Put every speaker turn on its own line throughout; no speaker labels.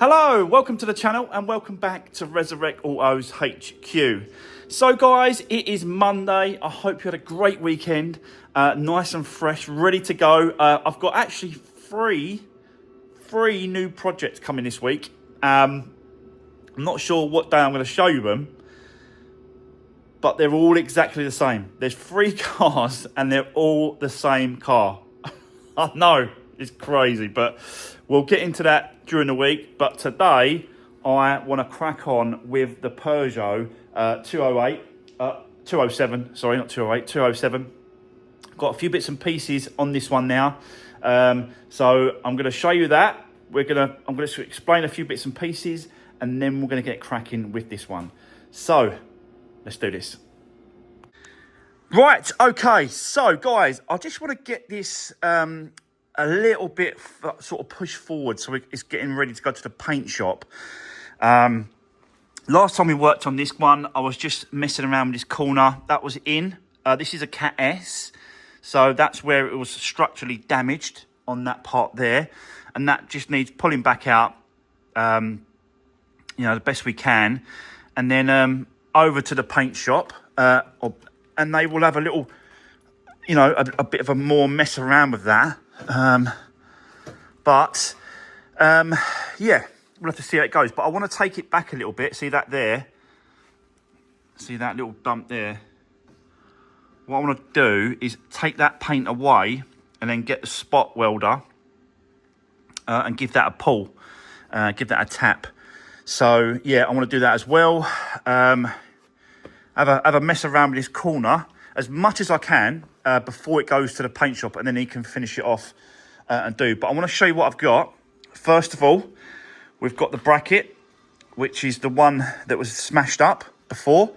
Hello, welcome to the channel and welcome back to Resurwreck Autos HQ. So guys, it is Monday. I hope you had a great weekend, nice and fresh, ready to go. I've got actually three new projects coming this week. I'm not sure what day I'm going to show you them, but they're all exactly the same. There's 3 cars and they're all the same car. I know, it's crazy, but we'll get into that during the week. But today, I want to crack on with the Peugeot 207, sorry, not 208, 207. Got a few bits and pieces on this one now. So I'm going to show you that. I'm going to explain a few bits and pieces, and then we're going to get cracking with this one. So let's do this. Right, okay, so guys, I just want to get this a little bit sort of pushed forward, so it's getting ready to go to the paint shop. Last time we worked on this one, I was just messing around with this corner. That was in. This is a Cat S, so that's where it was structurally damaged on that part there, and that just needs pulling back out, you know, the best we can, and then over to the paint shop, and they will have a little, you know, a bit of a more mess around with that. Yeah, we'll have to see how it goes. But I want to take it back a little bit. See that there? See that little bump there? What I want to do is take that paint away and then get the spot welder and give that a pull, give that a tap. So yeah, I want to do that as well. Have a mess around with this corner as much as I can before it goes to the paint shop, and then he can finish it off and do. But I want to show you what I've got. First of all, we've got the bracket, which is the one that was smashed up before,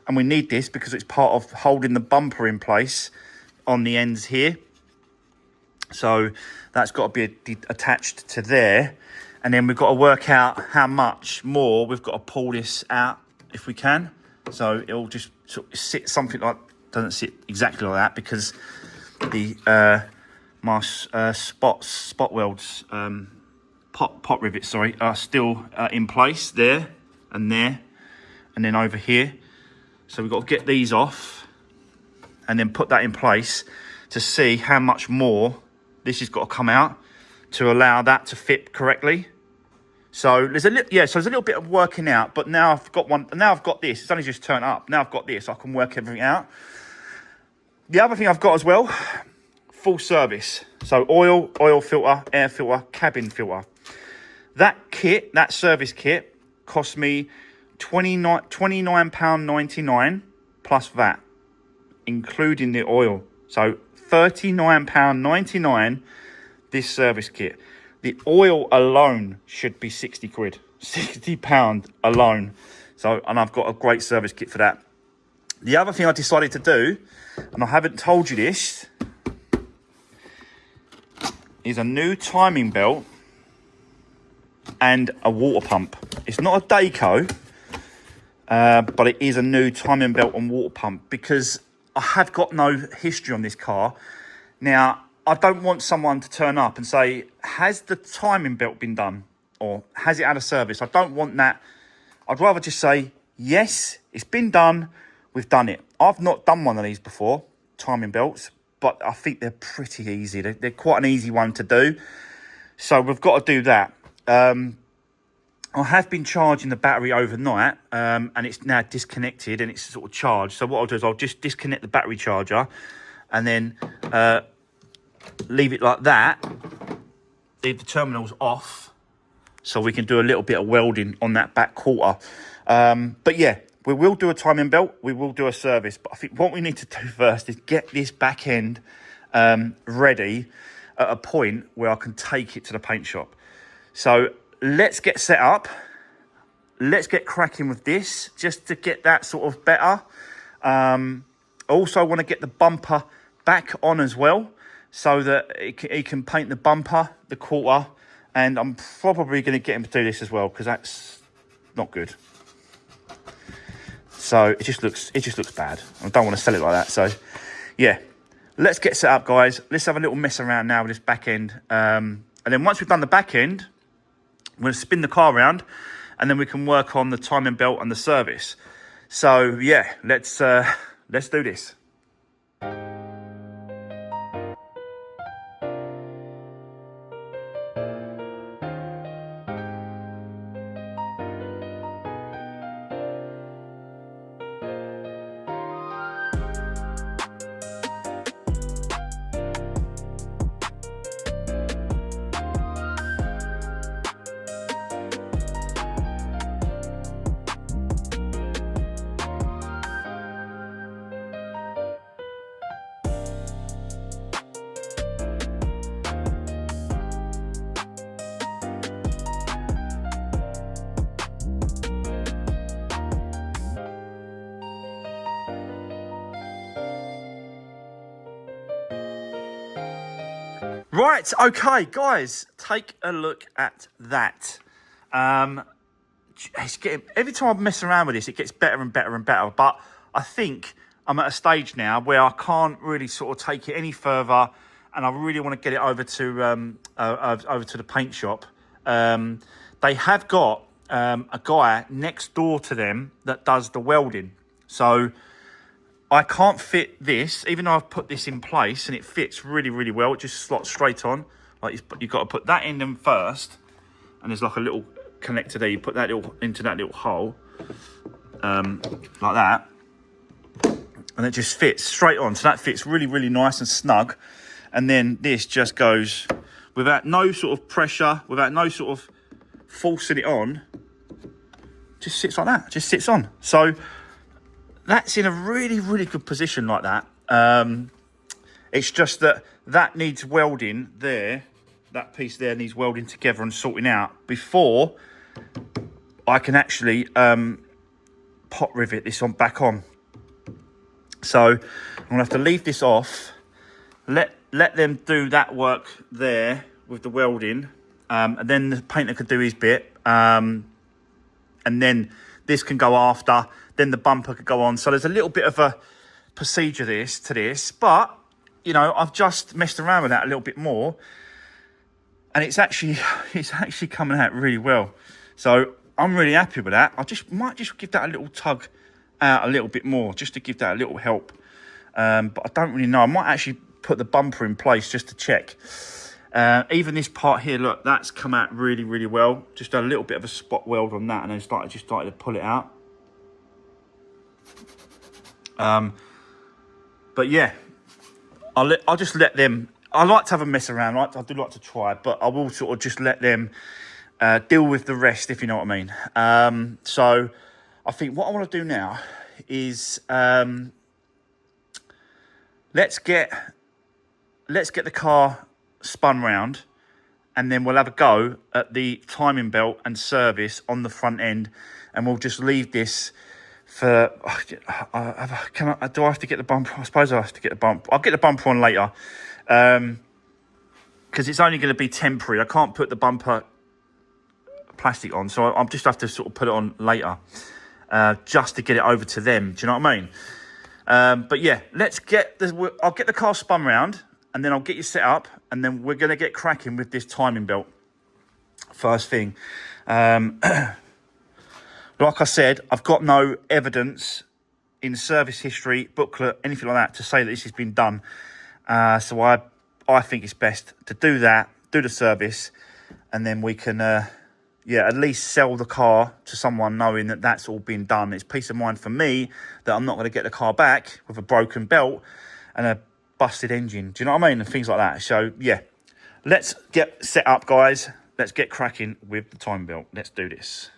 and we need this because it's part of holding the bumper in place on the ends here. So that's got to be attached to there, and then we've got to work out how much more we've got to pull this out if we can. So it'll just sort of sit something like, doesn't sit exactly like that because the my spot welds, pot rivets, sorry, are still in place there, and then over here. So we've got to get these off and then put that in place to see how much more this has got to come out to allow that to fit correctly. So there's a little bit of working out, but now I've got one. Now I've got this. It's only just turned up. Now I've got this. I can work everything out. The other thing I've got as well, full service. So oil filter, air filter, cabin filter. That kit, that service kit, cost me £29.99 plus VAT, including the oil. So £39.99. This service kit. The oil alone should be 60 quid, £60 alone. So, and I've got a great service kit for that. The other thing I decided to do, and I haven't told you this, is a new timing belt and a water pump. It's not a Daco, but it is a new timing belt and water pump because I have got no history on this car. Now, I don't want someone to turn up and say, has the timing belt been done? Or has it had a service? I don't want that. I'd rather just say, yes, it's been done. We've done it. I've not done one of these before, timing belts, but I think they're pretty easy. They're quite an easy one to do. So we've got to do that. I have been charging the battery overnight, and it's now disconnected and it's sort of charged. So what I'll do is I'll just disconnect the battery charger and then leave it like that, leave the terminals off so we can do a little bit of welding on that back quarter. But yeah, we will do a timing belt, we will do a service, but I think what we need to do first is get this back end ready at a point where I can take it to the paint shop. So let's get set up, let's get cracking with this just to get that sort of better. I also want to get the bumper back on as well, so that he can paint the bumper, the quarter, and I'm probably going to get him to do this as well because that's not good. So it just looks bad. I don't want to sell it like that. So yeah, let's get set up, guys. Let's have a little mess around now with this back end, and then once we've done the back end, I'm going to spin the car around, and then we can work on the timing belt and the service. So yeah, let's do this. Right, okay, guys, take a look at that. It's getting, every time I mess around with this, it gets better and better and better. But I think I'm at a stage now where I can't really sort of take it any further, and I really want to get it over to the paint shop. They have got a guy next door to them that does the welding, so I can't fit this, even though I've put this in place and it fits really, really well. It just slots straight on. Like you've got to put that in them first, and there's like a little connector there. You put that into that little hole, like that, and it just fits straight on. So that fits really, really nice and snug. And then this just goes without no sort of pressure, without no sort of forcing it on. Just sits like that. Just sits on. So that's in a really, really good position like that. It's just that needs welding there. That piece there needs welding together and sorting out before I can actually pot rivet this back on. So I'm gonna have to leave this off, let them do that work there with the welding, and then the painter could do his bit, and then this can go after. Then the bumper could go on. So there's a little bit of a procedure to this, but you know, I've just messed around with that a little bit more, and it's actually coming out really well. So I'm really happy with that. I might just give that a little tug out a little bit more, just to give that a little help. But I don't really know. I might actually put the bumper in place just to check. Even this part here, look, that's come out really, really well. Just a little bit of a spot weld on that, and then started to pull it out. But yeah, I'll just let them. I like to have a mess around. I do like to try, but I will sort of just let them deal with the rest, if you know what I mean. So I think what I want to do now is let's get the car spun round, and then we'll have a go at the timing belt and service on the front end, and we'll just leave this for. Do I have to get the bumper? I suppose I have to get the bumper. I'll get the bumper on later, because it's only going to be temporary. I can't put the bumper plastic on, so I'll just have to sort of put it on later, just to get it over to them. Do you know what I mean? But yeah, I'll get the car spun round, and then I'll get you set up, and then we're going to get cracking with this timing belt first thing. Like I said, I've got no evidence in service history, booklet, anything like that to say that this has been done. So I think it's best to do that, do the service, and then we can, at least sell the car to someone knowing that that's all been done. It's peace of mind for me that I'm not going to get the car back with a broken belt and a busted engine. Do you know what I mean? And things like that. So yeah, let's get set up, guys. Let's get cracking with the timing belt. Let's do this.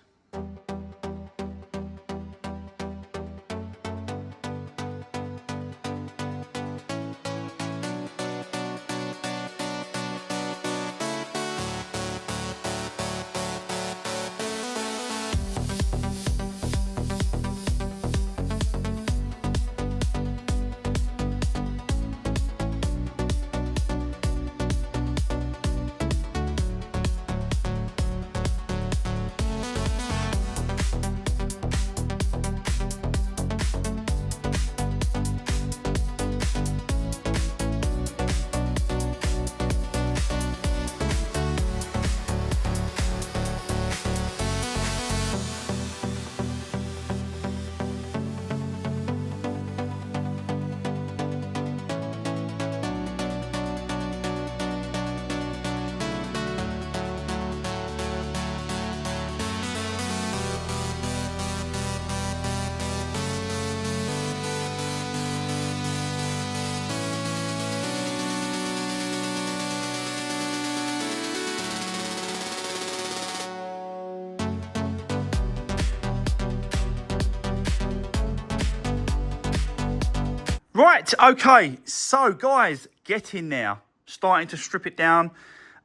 Right, okay, so guys, get in now. Starting to strip it down.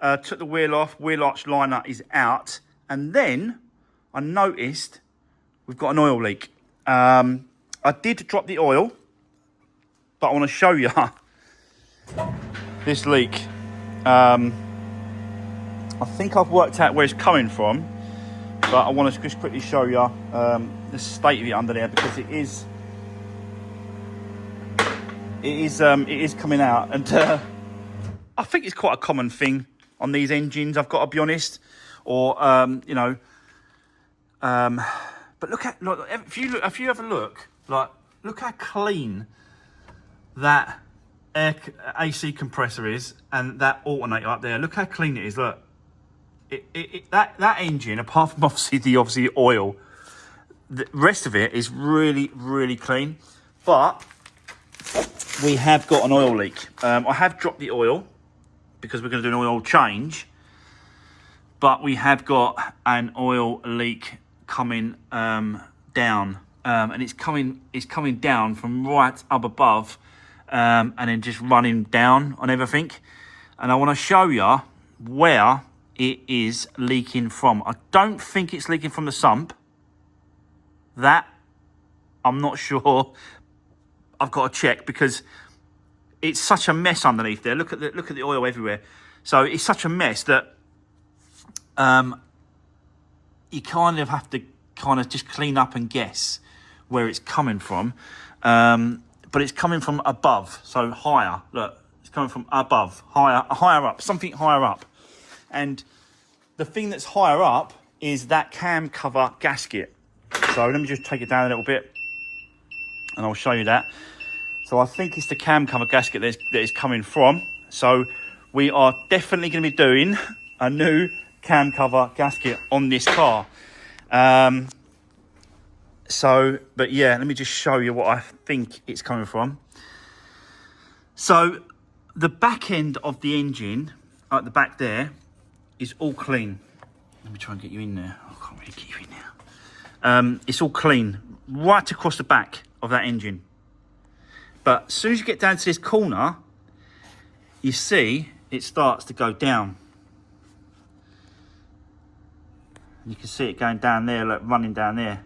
Took the wheel off, wheel arch liner is out. And then I noticed we've got an oil leak. I did drop the oil, but I want to show you this leak. I think I've worked out where it's coming from, but I want to just quickly show you the state of it under there, because it is coming out, and I think it's quite a common thing on these engines, I've got to be honest. Or you know, but look, if you have a look, like, look how clean that AC compressor is, and that alternator up there. Look how clean it is. Look, that engine, apart from obviously the oil, the rest of it is really clean. But we have got an oil leak. I have dropped the oil because we're going to do an oil change, but we have got an oil leak coming down, and it's coming down from right up above, and then just running down on everything. And I want to show you where it is leaking from. I don't think it's leaking from the sump. That I'm not sure. I've got to check, because it's such a mess underneath there. Look at the oil everywhere. So it's such a mess that you kind of have to just clean up and guess where it's coming from. But it's coming from above, so higher. Look, it's coming from above, higher up, something higher up. And the thing that's higher up is that cam cover gasket. So let me just take it down a little bit, and I'll show you that. So I think it's the cam cover gasket that is coming from. So we are definitely going to be doing a new cam cover gasket on this car. But yeah, let me just show you what I think it's coming from. So the back end of the engine, at the back there, is all clean. Let me try and get you in there. I can't really get you in there. It's all clean right across the back of that engine. But as soon as you get down to this corner, you see it starts to go down. You can see it going down there, like running down there.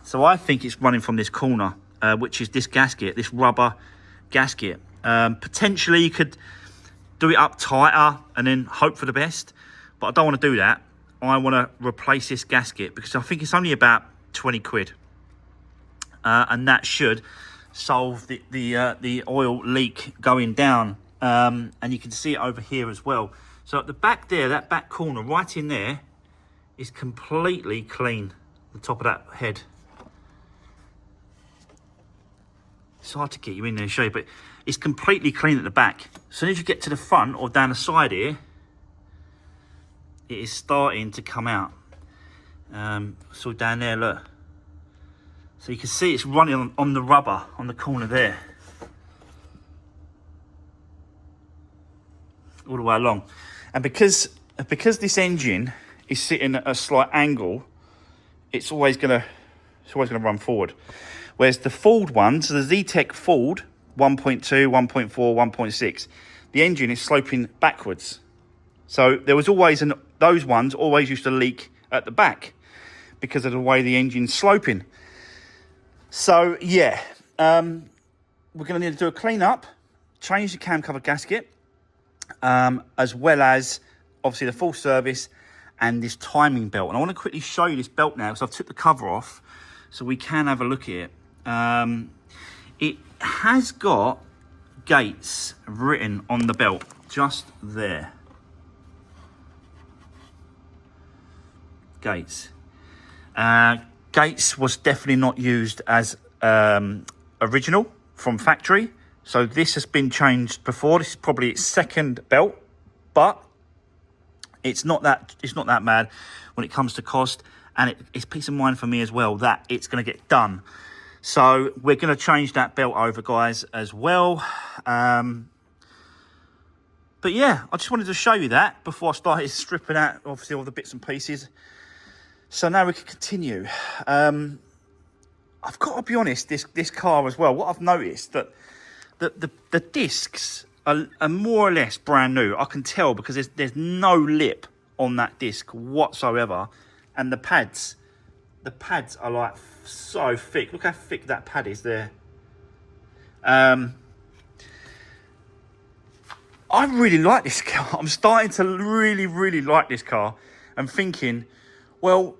So I think it's running from this corner, which is this gasket, this rubber gasket. Potentially you could do it up tighter and then hope for the best, but I don't want to do that. I want to replace this gasket, because I think it's only about 20 quid. And that should solve the oil leak going down. And you can see it over here as well. So at the back there, that back corner right in there is completely clean, the top of that head. It's hard to get you in there and show you, but it's completely clean at the back. As soon as you get to the front or down the side here, it is starting to come out. So down there, look. So you can see it's running on the rubber on the corner there. All the way along. And because this engine is sitting at a slight angle, it's always gonna run forward. Whereas the Ford ones, the Z-Tech Ford 1.2, 1.4, 1.6, the engine is sloping backwards. So there was always those ones always used to leak at the back because of the way the engine's sloping. So yeah, we're going to need to do a clean up, change the cam cover gasket, as well as obviously the full service and this timing belt. And I want to quickly show you this belt now, because I've took the cover off so we can have a look at it. It has got Gates written on the belt, just there. Gates. Gates was definitely not used as original from factory. So this has been changed before. This is probably its second belt, but it's not that bad when it comes to cost, and it's peace of mind for me as well that it's going to get done. So we're going to change that belt over, guys, as well. But yeah, I just wanted to show you that before I started stripping out, obviously, all the bits and pieces. So now we can continue. I've got to be honest, this car as well, what I've noticed, that the discs are more or less brand new. I can tell because there's no lip on that disc whatsoever. And the pads are like so thick. Look how thick that pad is there. I really like this car. I'm starting to really like this car. I'm thinking, well,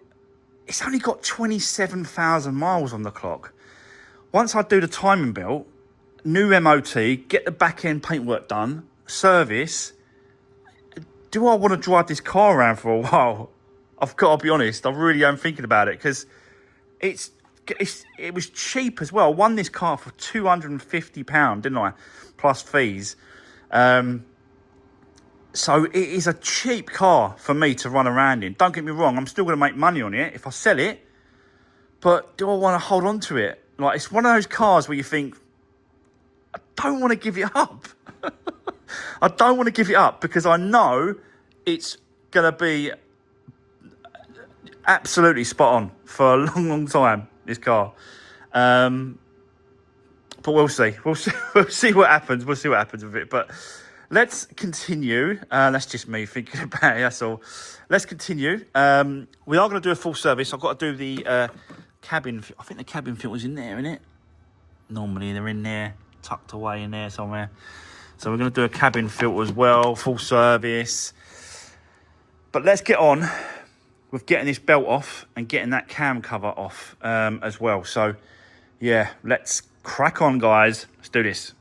it's only got 27,000 miles on the clock. Once I do the timing belt, new MOT, get the back end paintwork done, service, do I want to drive this car around for a while? I've got to be honest, I really am thinking about it, because it was cheap as well. I won this car for £250, didn't I? Plus fees. So it is a cheap car for me to run around in. Don't get me wrong, I'm still going to make money on it if I sell it. But do I want to hold on to it? Like, it's one of those cars where you think, I don't want to give it up. I don't want to give it up because I know it's going to be absolutely spot on for a long time, this car. But we'll see. We'll see what happens. We'll see what happens with it. But let's continue. That's just me thinking about it, that's all. Let's continue. We are going to do a full service. I've got to do the cabin. I think the cabin filter's in there, isn't it? Normally they're in there, tucked away in there somewhere. So we're going to do a cabin filter as well, full service. But let's get on with getting this belt off and getting that cam cover off as well. So, yeah, let's crack on, guys. Let's do this.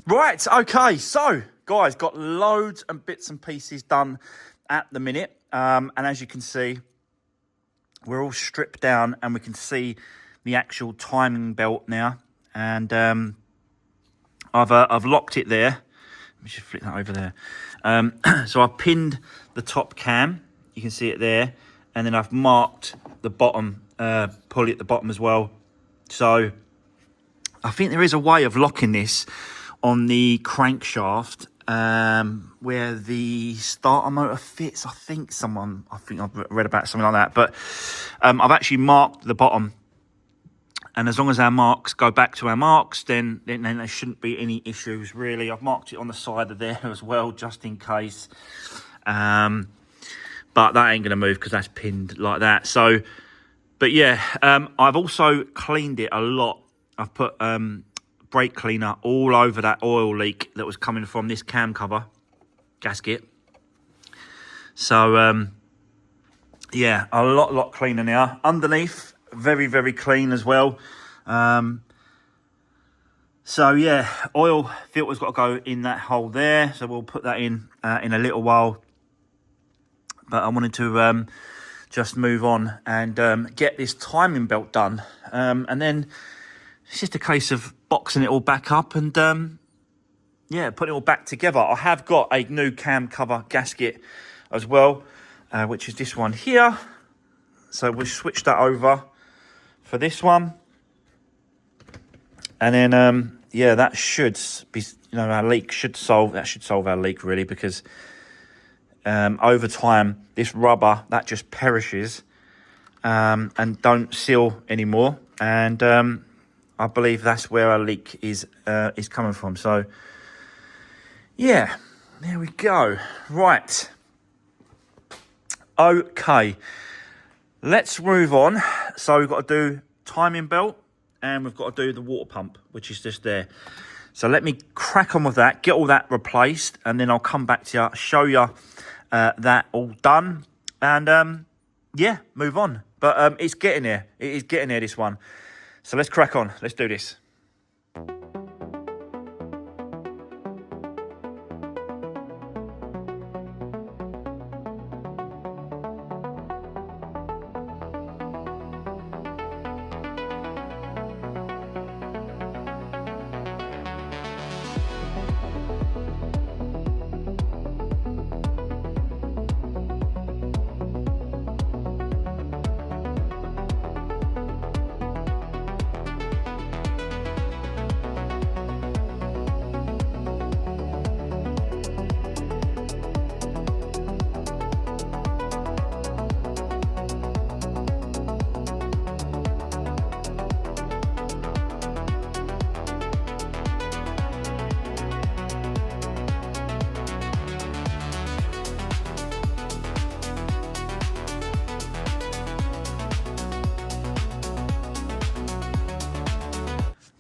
Right, okay, so guys, got loads and bits and pieces done at the minute, and as you can see, we're all stripped down and we can see the actual timing belt now, and I've locked it there. Let me just flip that over there. So I've pinned the top cam, you can see it there, and then I've marked the bottom pulley at the bottom as well. So I think there is a way of locking this on the crankshaft where the starter motor fits. I think I've read about something like that, but I've actually marked the bottom, and as long as our marks go back to our marks, then there shouldn't be any issues really. I've marked it on the side of there as well, just in case. But that ain't going to move because that's pinned like that. So, but yeah, I've also cleaned it a lot. I've put brake cleaner all over that oil leak that was coming from this cam cover gasket. So, yeah, a lot cleaner now. Underneath, very, very clean as well. So, yeah, oil filter's got to go in that hole there. So we'll put that in a little while. But I wanted to just move on and get this timing belt done. And then it's just a case of boxing it all back up and, yeah, putting it all back together. I have got a new cam cover gasket as well, which is this one here. So we'll switch that over for this one. And then, yeah, that should be, our leak should solve our leak really, because over time, this rubber, that just perishes and don't seal anymore. And I believe that's where our leak is coming from. So, yeah, there we go. Right. Okay. Let's move on. So we've got to do timing belt and we've got to do the water pump, which is just there. So let me crack on with that, get all that replaced, and then I'll come back to you, show you that all done, and yeah, move on. But it's getting there. It is getting there, this one. So let's crack on. Let's do this.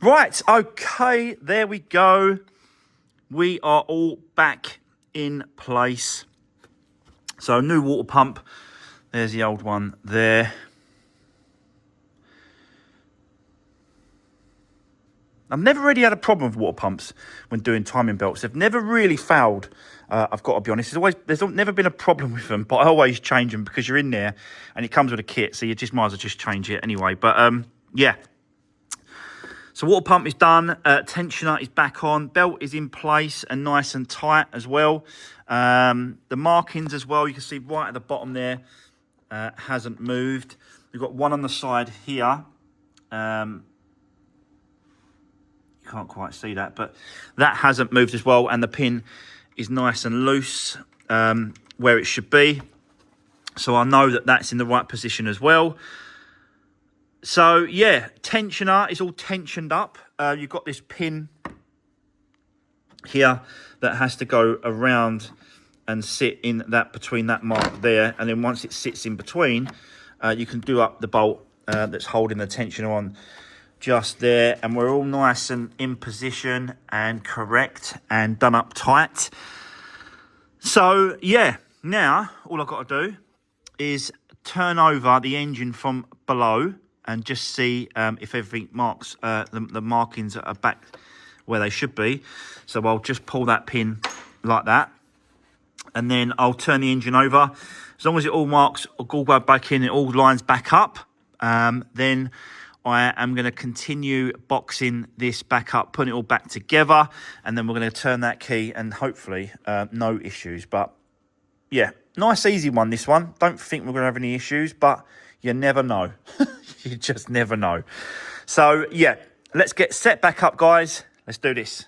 Right, okay, there we go. We are all back in place. So, new water pump. There's the old one there. I've never really had a problem with water pumps when doing timing belts. They've never really failed, I've got to be honest. There's never been a problem with them, but I always change them because you're in there and it comes with a kit, so you just might as well just change it anyway. But, yeah. So water pump is done, tensioner is back on, belt is in place and nice and tight as well. The markings as well, you can see right at the bottom there, hasn't moved. We've got one on the side here. You can't quite see that, but that hasn't moved as well. And the pin is nice and loose where it should be. So I know that that's in the right position as well. So, yeah, tensioner is all tensioned up. You've got this pin here that has to go around and sit in that between that mark there. And then once it sits in between, you can do up the bolt that's holding the tensioner on just there. And we're all nice and in position and correct and done up tight. So, yeah, now all I've got to do is turn over the engine from below and just see if everything marks, the markings are back where they should be. So I'll just pull that pin like that. And then I'll turn the engine over. As long as it all marks, all go back in, it all lines back up. Then I am going to continue boxing this back up, putting it all back together. And then we're going to turn that key and hopefully no issues. But yeah, nice easy one, this one. Don't think we're going to have any issues, but you never know. You just never know. So, yeah, let's get set back up, guys. Let's do this.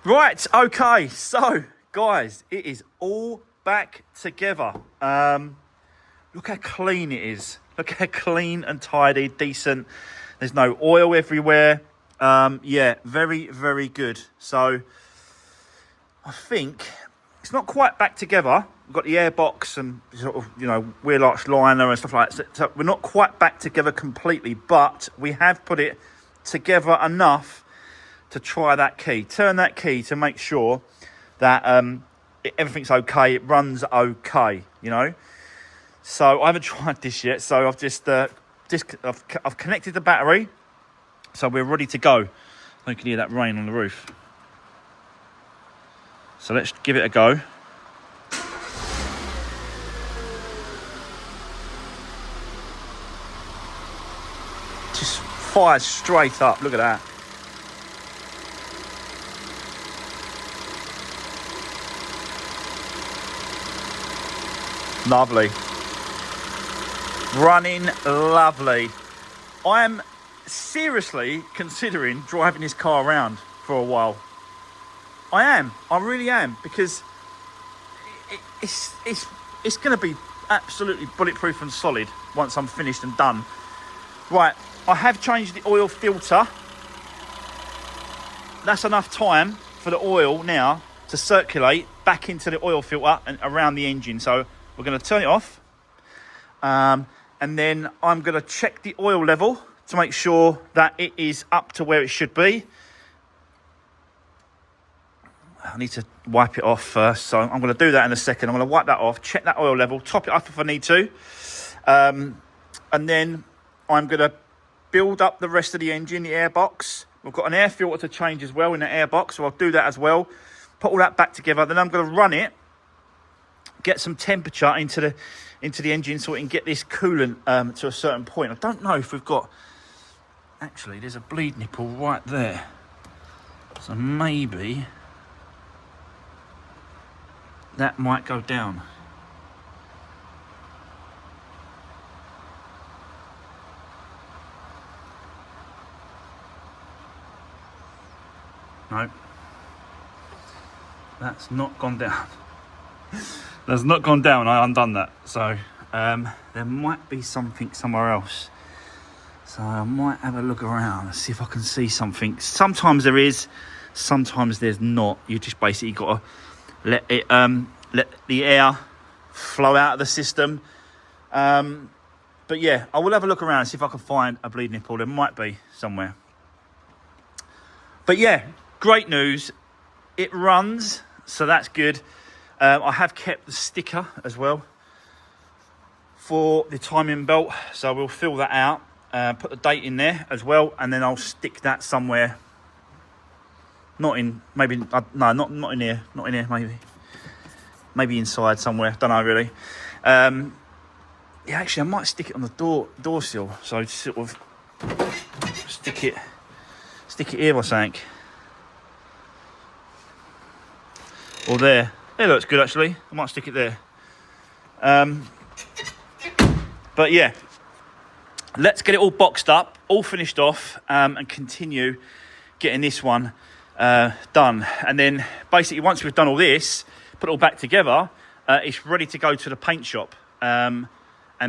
Right, okay, so guys, it is all back together. Look how clean it is. Look how clean and tidy, decent. There's no oil everywhere. Yeah, very, very good. So I think it's not quite back together. We've got the airbox and sort of, you know, wheel arch liner and stuff like that. So we're not quite back together completely, but we have put it together enough to try that key. Turn that key to make sure that everything's okay. It runs okay, you know. So I haven't tried this yet. So I've just I've connected the battery, so we're ready to go. You can hear that rain on the roof. So let's give it a go. Just fires straight up. Look at that. Lovely. Running lovely. I'm seriously considering driving this car around for a while. I really am, because it's going to be absolutely bulletproof and solid once I'm finished and done. Right, I have changed the oil filter. That's enough time for the oil now to circulate back into the oil filter and around the engine. So we're going to turn it off. And then I'm going to check the oil level to make sure that it is up to where it should be. I need to wipe it off first, so I'm going to do that in a second. I'm going to wipe that off, check that oil level, top it up if I need to. And then I'm going to build up the rest of the engine, the airbox. We've got an air filter to change as well in the airbox, so I'll do that as well. Put all that back together. Then I'm going to run it, get some temperature into the engine so we can get this coolant to a certain point. I don't know if we've got... Actually, there's a bleed nipple right there. So maybe... that might go down. No. That's not gone down. That's not gone down. I undone that. So there might be something somewhere else. So I might have a look around and see if I can see something. Sometimes there is, sometimes there's not. You just basically got to let it let the air flow out of the system. But yeah, I will have a look around and see if I can find a bleed nipple. There might be somewhere. But yeah, great news. It runs, so that's good. I have kept the sticker as well for the timing belt, so we'll fill that out, put the date in there as well, and then I'll stick that somewhere. Not in, maybe, no, not in here, not in here, maybe inside somewhere, don't know really. Yeah, actually I might stick it on the door sill, so sort of stick it here or something. Or there. It looks good actually. I might stick it there. But yeah, let's get it all boxed up, all finished off, and continue getting this one done. And then basically once we've done all this, put it all back together, it's ready to go to the paint shop and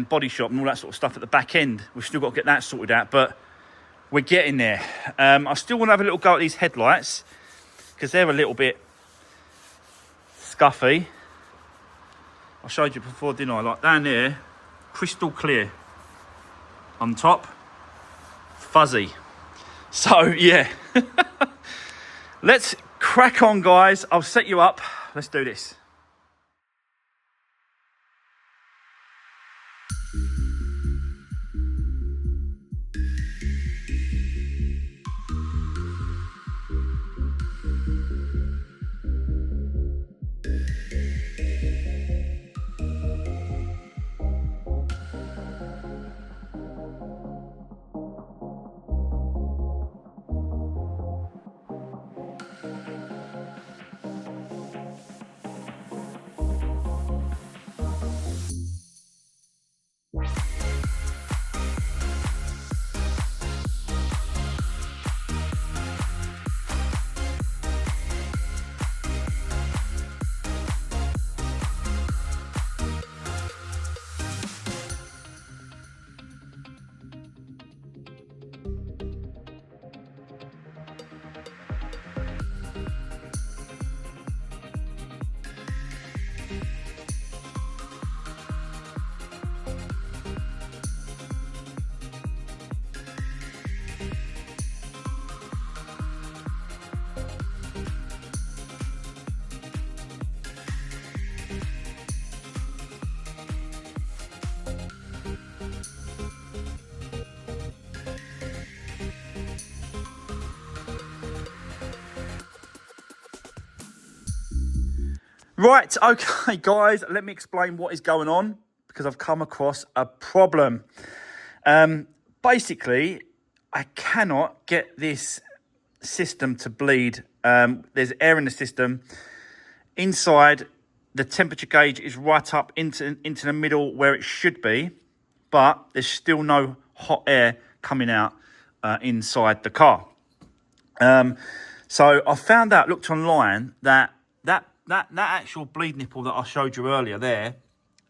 body shop and all that sort of stuff at the back end. We've still got to get that sorted out, but we're getting there. I still want to have a little go at these headlights because they're a little bit scuffy. I showed you before, didn't I? Like down there, crystal clear. On top, fuzzy. So yeah, let's crack on, guys. I'll set you up. Let's do this. Right, okay, guys, let me explain what is going on because I've come across a problem. Basically, I cannot get this system to bleed. There's air in the system. Inside, the temperature gauge is right up into the middle where it should be, but there's still no hot air coming out inside the car. So I found out, looked online, that actual bleed nipple that I showed you earlier there,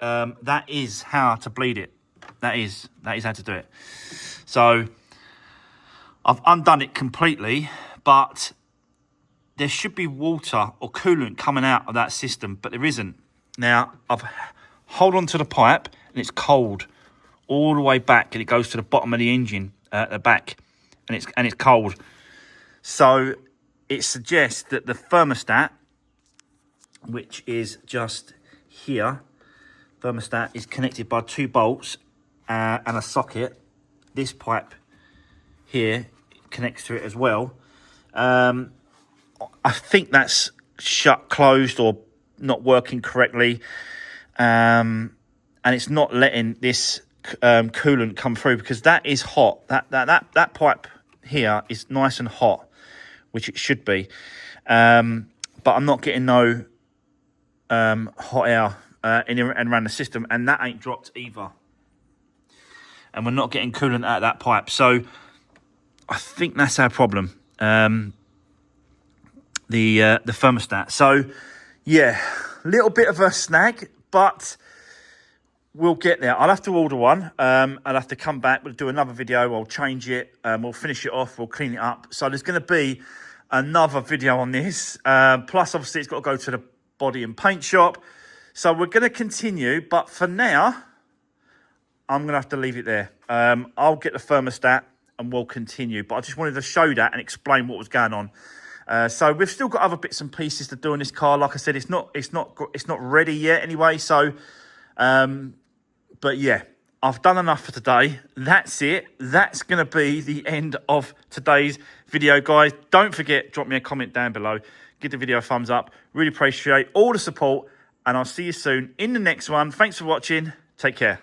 that is how to bleed it. That is how to do it. So I've undone it completely, but there should be water or coolant coming out of that system, but there isn't. Now, I've hold on to the pipe, and it's cold all the way back, and it goes to the bottom of the engine at the back, and it's cold. So it suggests that the thermostat, which is just here, thermostat is connected by 2 bolts and a socket. This pipe here connects to it as well. I think that's closed or not working correctly, and it's not letting this coolant come through because that is hot. That pipe here is nice and hot, which it should be, but I'm not getting no hot air in and around the system, and that ain't dropped either. And we're not getting coolant out of that pipe, so I think that's our problem. The thermostat. So yeah, little bit of a snag, but we'll get there. I'll have to order one. I'll have to come back. We'll do another video. I'll change it. We'll finish it off. We'll clean it up. So there's going to be another video on this. Plus, obviously, it's got to go to the body and paint shop. So we're going to continue. But for now, I'm going to have to leave it there. I'll get the thermostat and we'll continue. But I just wanted to show that and explain what was going on. So we've still got other bits and pieces to do on this car. Like I said, it's not ready yet anyway. So, but yeah, I've done enough for today. That's it. That's going to be the end of today's video, guys. Don't forget, drop me a comment down below. Give the video a thumbs up. Really appreciate all the support. And I'll see you soon in the next one. Thanks for watching. Take care.